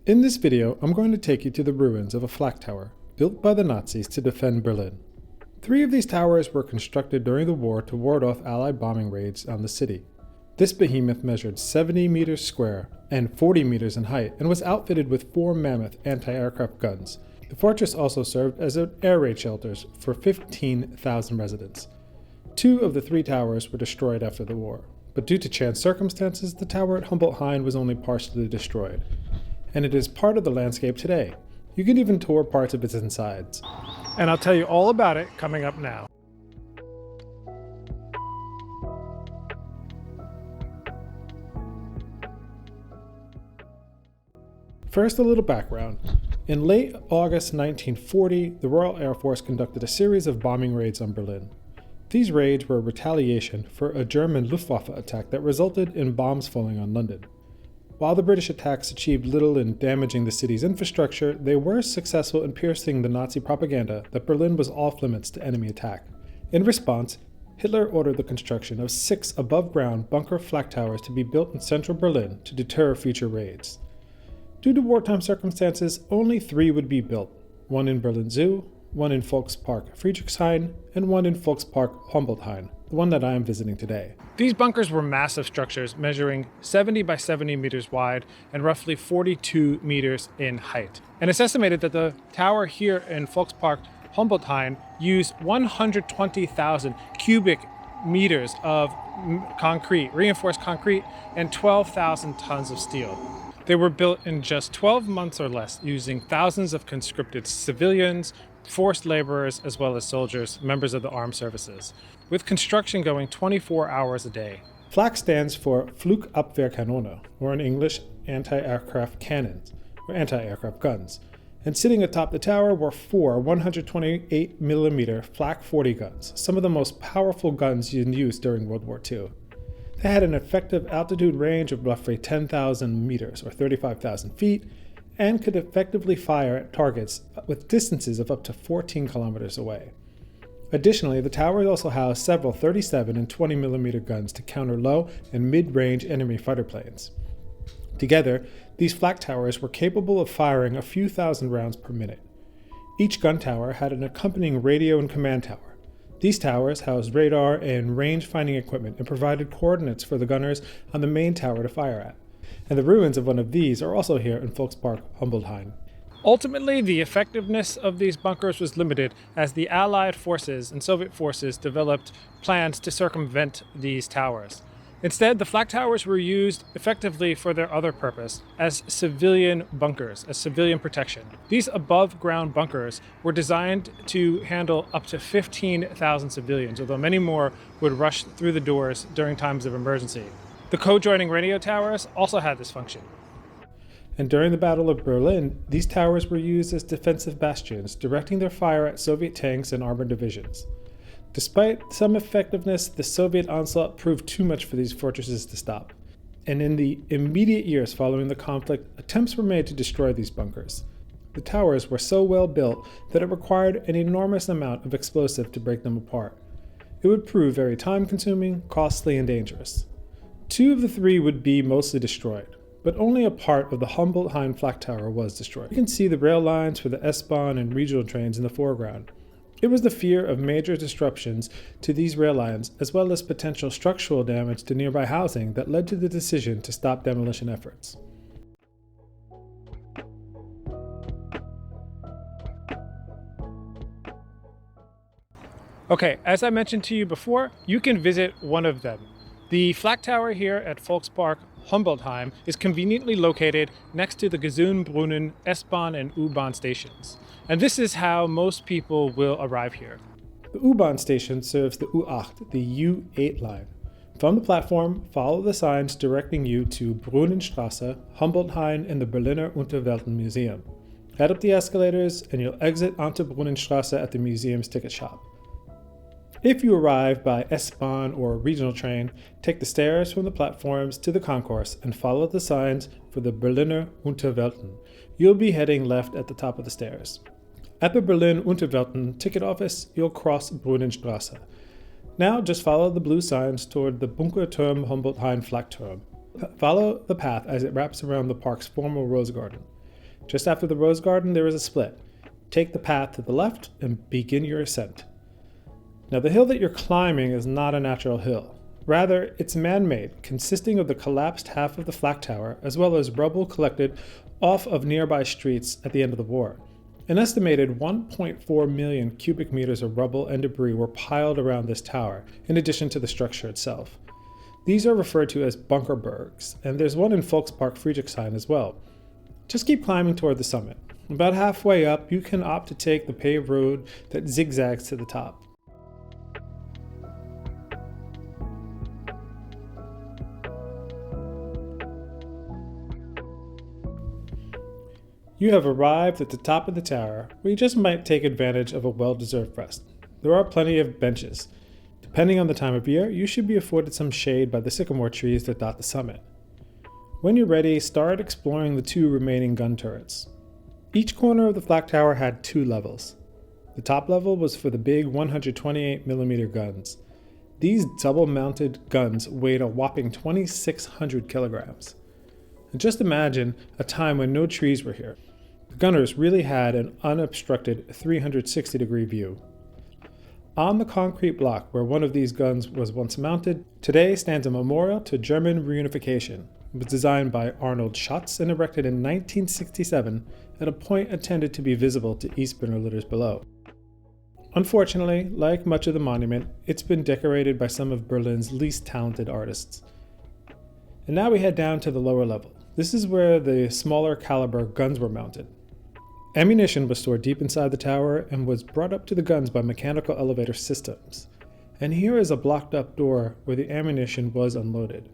In this video, I'm going to take you to the ruins of a flak tower, built by the Nazis to defend Berlin. 3 of these towers were constructed during the war to ward off Allied bombing raids on the city. This behemoth measured 70 meters square and 40 meters in height and was outfitted with 4 Mamoth anti-aircraft guns. The fortress also served as air raid shelters for 15,000 residents. 2 of the 3 towers were destroyed after the war, but due to chance circumstances, the tower at Humboldthain was only partially destroyed, and it is part of the landscape today. You can even tour parts of its insides. And I'll tell you all about it coming up now. First, a little background. In late August 1940, the Royal Air Force conducted a series of bombing raids on Berlin. These raids were a retaliation for a German Luftwaffe attack that resulted in bombs falling on London. While the British attacks achieved little in damaging the city's infrastructure, they were successful in piercing the Nazi propaganda that Berlin was off limits to enemy attack. In response, Hitler ordered the construction of 6 above-ground bunker flak towers to be built in central Berlin to deter future raids. Due to wartime circumstances, only 3 would be built, 1 in Berlin Zoo, 1 in Volkspark Friedrichshain, and 1 in Volkspark Humboldthain, the one that I am visiting today. These bunkers were massive structures measuring 70 by 70 meters wide and roughly 42 meters in height. And it's estimated that the tower here in Volkspark Humboldthain used 120,000 cubic meters of concrete, reinforced concrete, and 12,000 tons of steel. They were built in just 12 months or less, using thousands of conscripted civilians, forced laborers, as well as soldiers, members of the armed services, with construction going 24 hours a day. Flak stands for Flugabwehrkanone, or in English, anti-aircraft cannons, or anti-aircraft guns. And sitting atop the tower were 4 128mm Flak 40 guns, some of the most powerful guns in use during World War II. They had an effective altitude range of roughly 10,000 meters, or 35,000 feet, and could effectively fire at targets with distances of up to 14 kilometers away. Additionally, the towers also housed several 37 and 20mm guns to counter low and mid-range enemy fighter planes. Together, these flak towers were capable of firing a few thousand rounds per minute. Each gun tower had an accompanying radio and command tower. These towers housed radar and range-finding equipment and provided coordinates for the gunners on the main tower to fire at. And the ruins of one of these are also here in Volkspark Humboldthain. Ultimately, the effectiveness of these bunkers was limited as the Allied forces and Soviet forces developed plans to circumvent these towers. Instead, the flak towers were used effectively for their other purpose, as civilian bunkers, as civilian protection. These above-ground bunkers were designed to handle up to 15,000 civilians, although many more would rush through the doors during times of emergency. The co-joining radio towers also had this function. And during the Battle of Berlin, these towers were used as defensive bastions, directing their fire at Soviet tanks and armored divisions. Despite some effectiveness, the Soviet onslaught proved too much for these fortresses to stop. And in the immediate years following the conflict, attempts were made to destroy these bunkers. The towers were so well built that it required an enormous amount of explosive to break them apart. It would prove very time-consuming, costly, and dangerous. 2 of the 3 would be mostly destroyed, but only a part of the Humboldthain flak tower was destroyed. You can see the rail lines for the S-Bahn and regional trains in the foreground. It was the fear of major disruptions to these rail lines, as well as potential structural damage to nearby housing, that led to the decision to stop demolition efforts. Okay, as I mentioned to you before, you can visit one of them. The flak tower here at Volkspark Humboldthain is conveniently located next to the Gesundbrunnen S-Bahn and U-Bahn stations. And this is how most people will arrive here. The U-Bahn station serves the U8, the U8 line. From the platform, follow the signs directing you to Brunnenstraße, Humboldthain, and the Berliner Unterwelten Museum. Head up the escalators and you'll exit onto Brunnenstraße at the museum's ticket shop. If you arrive by S-Bahn or regional train, take the stairs from the platforms to the concourse and follow the signs for the Berliner Unterwelten. You'll be heading left at the top of the stairs. At the Berlin Unterwelten ticket office, you'll cross Brunnenstraße. Now just follow the blue signs toward the Bunkerturm Humboldthain Flackturm. Follow the path as it wraps around the park's former rose garden. Just after the Rose Garden, there is a split. Take the path to the left and begin your ascent. Now, the hill that you're climbing is not a natural hill. Rather, it's man-made, consisting of the collapsed half of the Flak Tower, as well as rubble collected off of nearby streets at the end of the war. An estimated 1.4 million cubic meters of rubble and debris were piled around this tower, in addition to the structure itself. These are referred to as bunkerbergs, and there's one in Volkspark Friedrichshain as well. Just keep climbing toward the summit. About halfway up, you can opt to take the paved road that zigzags to the top. You have arrived at the top of the tower, where you just might take advantage of a well-deserved rest. There are plenty of benches. Depending on the time of year, you should be afforded some shade by the sycamore trees that dot the summit. When you're ready, start exploring the 2 remaining gun turrets. Each corner of the Flak Tower had 2 levels. The top level was for the big 128mm guns. These double-mounted guns weighed a whopping 2,600 kilograms. And just imagine a time when no trees were here. The gunners really had an unobstructed 360-degree view. On the concrete block where one of these guns was once mounted, today stands a memorial to German reunification. It was designed by Arnold Schatz and erected in 1967 at a point intended to be visible to East Berliners below. Unfortunately, like much of the monument, it's been decorated by some of Berlin's least talented artists. And now we head down to the lower level. This is where the smaller caliber guns were mounted. Ammunition was stored deep inside the tower and was brought up to the guns by mechanical elevator systems. And here is a blocked up door where the ammunition was unloaded.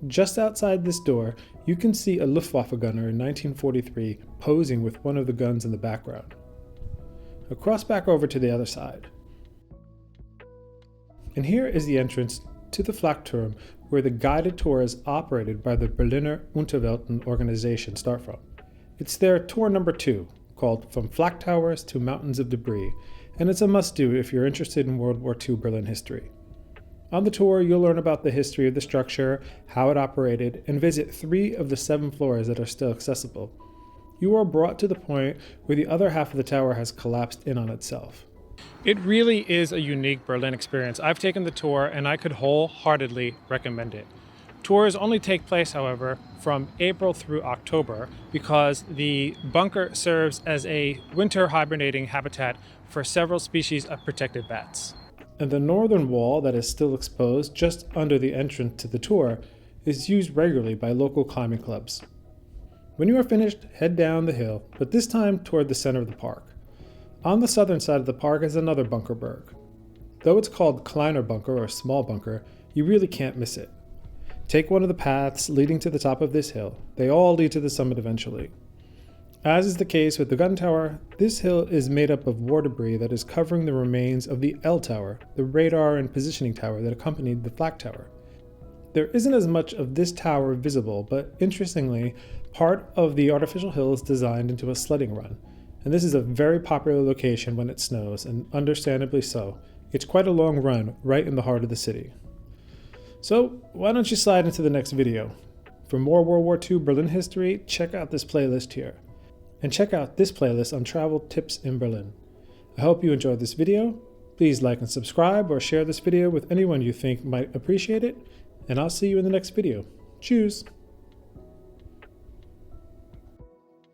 Just outside this door, you can see a Luftwaffe gunner in 1943 posing with one of the guns in the background. Now cross back over to the other side. And here is the entrance to the Flackturm, where the guided tours operated by the Berliner Unterwelten organization start from. It's their tour number 2, called From Flak Towers to Mountains of Debris, and it's a must-do if you're interested in World War II Berlin history. On the tour, you'll learn about the history of the structure, how it operated, and visit 3 of the 7 floors that are still accessible. You are brought to the point where the other half of the tower has collapsed in on itself. It really is a unique Berlin experience. I've taken the tour and I could wholeheartedly recommend it. Tours only take place, however, from April through October because the bunker serves as a winter hibernating habitat for several species of protected bats. And the northern wall that is still exposed just under the entrance to the tour is used regularly by local climbing clubs. When you are finished, head down the hill, but this time toward the center of the park. On the southern side of the park is another bunkerberg. Though it's called Kleiner Bunker or Small Bunker, you really can't miss it. Take one of the paths leading to the top of this hill. They all lead to the summit eventually. As is the case with the gun tower, this hill is made up of war debris that is covering the remains of the L Tower, the radar and positioning tower that accompanied the Flak Tower. There isn't as much of this tower visible, but interestingly, part of the artificial hill is designed into a sledding run. And this is a very popular location when it snows, and understandably so. It's quite a long run right in the heart of the city. So why don't you slide into the next video? For more World War II Berlin history, check out this playlist here. And check out this playlist on travel tips in Berlin. I hope you enjoyed this video. Please like and subscribe or share this video with anyone you think might appreciate it. And I'll see you in the next video. Tschüss!